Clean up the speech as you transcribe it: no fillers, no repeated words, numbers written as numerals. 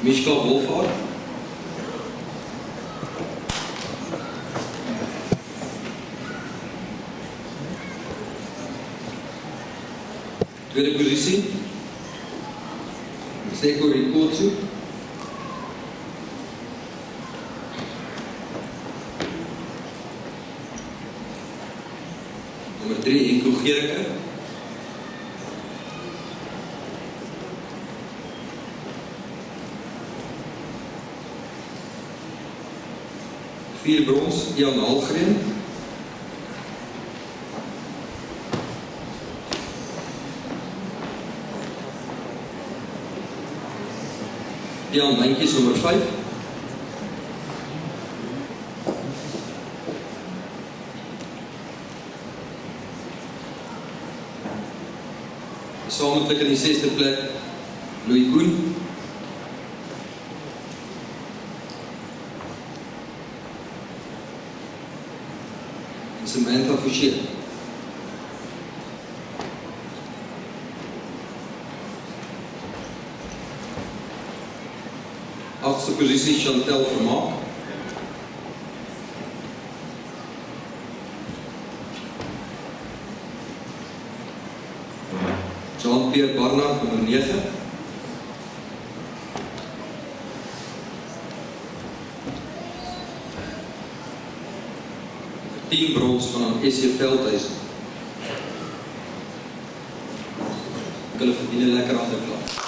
Mishka Wolfhard. Tweede positie, Seko Rikotsu. Nummer 3, Enko Gerke. Vier brons, Jan Algren. Jan Meintjes, nummer 5. Gesamentlik in die 6de plek, Louis Koen. En Samantha Fouché. 8ste positie, Chantel Vermaak. Jean-Pierre Barnard, nummer 9. Team brons van SC Veldhuizen. Hulle verdien 'n lekker hande klap.